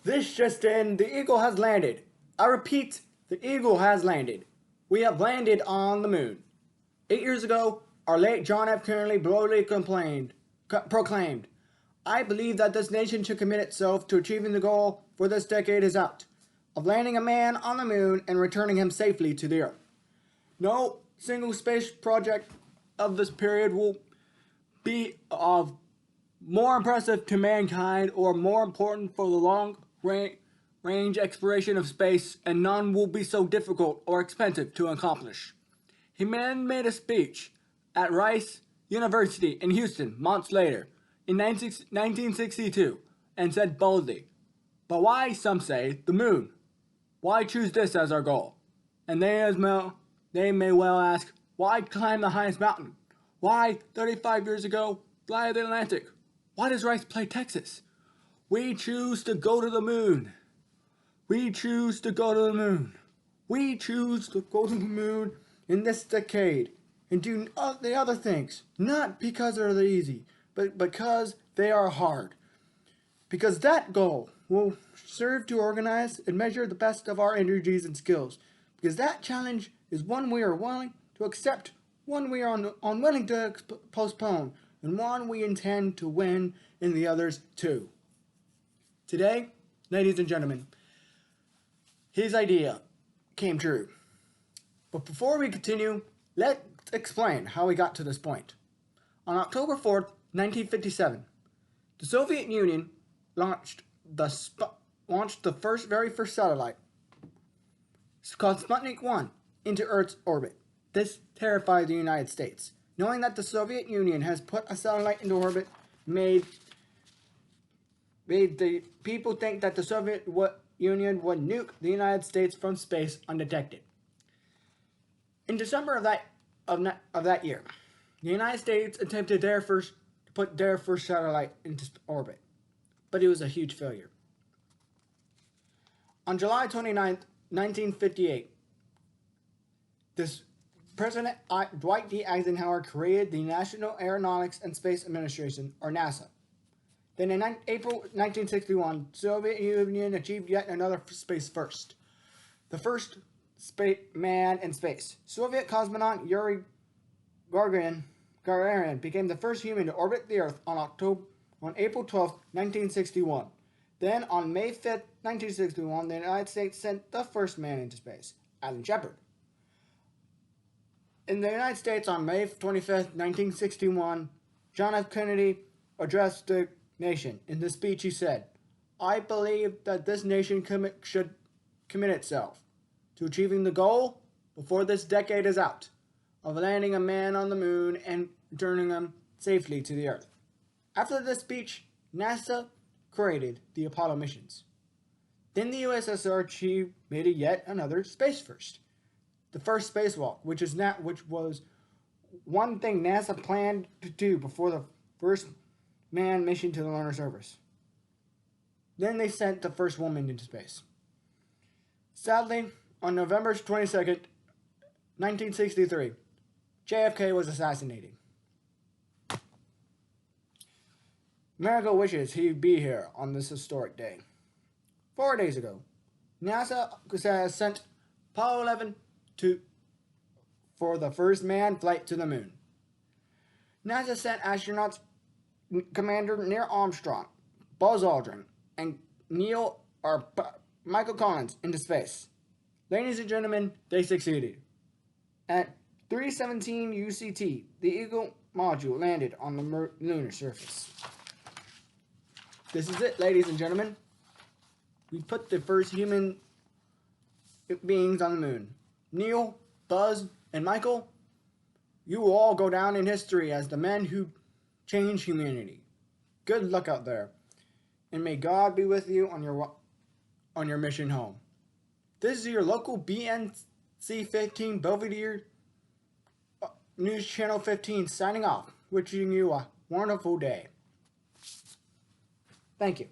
This just in, the Eagle has landed. I repeat, the Eagle has landed. We have landed on the moon. 8 years ago, our late John F. Kennedy boldly proclaimed, I believe that this nation should commit itself to achieving the goal for this decade is out, of landing a man on the moon and returning him safely to the Earth. No single space project of this period will be of more impressive to mankind or more important for the long range exploration of space, and none will be so difficult or expensive to accomplish. He made a speech at Rice University in Houston months later in 1962 and said boldly, but why, some say, the moon? Why choose this as our goal? And they may well ask, why climb the highest mountain? Why, 35 years ago, fly the Atlantic? Why does Rice play Texas? We choose to go to the moon. We choose to go to the moon. We choose to go to the moon in this decade and do the other things, not because they're easy, but because they are hard. Because that goal will serve to organize and measure the best of our energies and skills. Because that challenge is one we are willing to accept, one we are unwilling to postpone, and one we intend to win in the others too. Today, ladies and gentlemen, his idea came true. But before we continue, let's explain how we got to this point. On October 4th, 1957, the Soviet Union launched the very first satellite, called Sputnik 1, into Earth's orbit. This terrified the United States. Knowing that the Soviet Union has put a satellite into orbit made the people think that the Soviet Union would nuke the United States from space undetected. In December of that year, the United States attempted to put their first satellite into orbit, but it was a huge failure. On July 29th, 1958, President Dwight D. Eisenhower created the National Aeronautics and Space Administration, or NASA. Then in April 1961, the Soviet Union achieved yet another space first. The first man in space. Soviet cosmonaut Yuri Gagarin became the first human to orbit the Earth on April 12, 1961. Then on May 5, 1961, the United States sent the first man into space, Alan Shepard. In the United States on May 25, 1961, John F. Kennedy addressed the nation. In this speech he said, I believe that this nation should commit itself to achieving the goal before this decade is out of landing a man on the moon and returning him safely to the Earth. After this speech, NASA created the Apollo missions. Then the USSR made yet another space first. The first spacewalk, which was one thing NASA planned to do before the first manned mission to the lunar surface. Then they sent the first woman into space. Sadly, on November 22nd, 1963, JFK was assassinated. America wishes he'd be here on this historic day. 4 days ago, NASA has sent Apollo 11 for the first manned flight to the moon. NASA sent astronauts Commander Neil Armstrong, Buzz Aldrin, and Michael Collins into space. Ladies and gentlemen, they succeeded. At 3:17 UCT, the Eagle module landed on the lunar surface. This is it, ladies and gentlemen. We put the first human beings on the moon. Neil, Buzz, and Michael, you will all go down in history as the men who changed humanity. Good luck out there, and may God be with you on your mission home. This is your local BNC 15 Belvedere News Channel 15 signing off, wishing you a wonderful day. Thank you.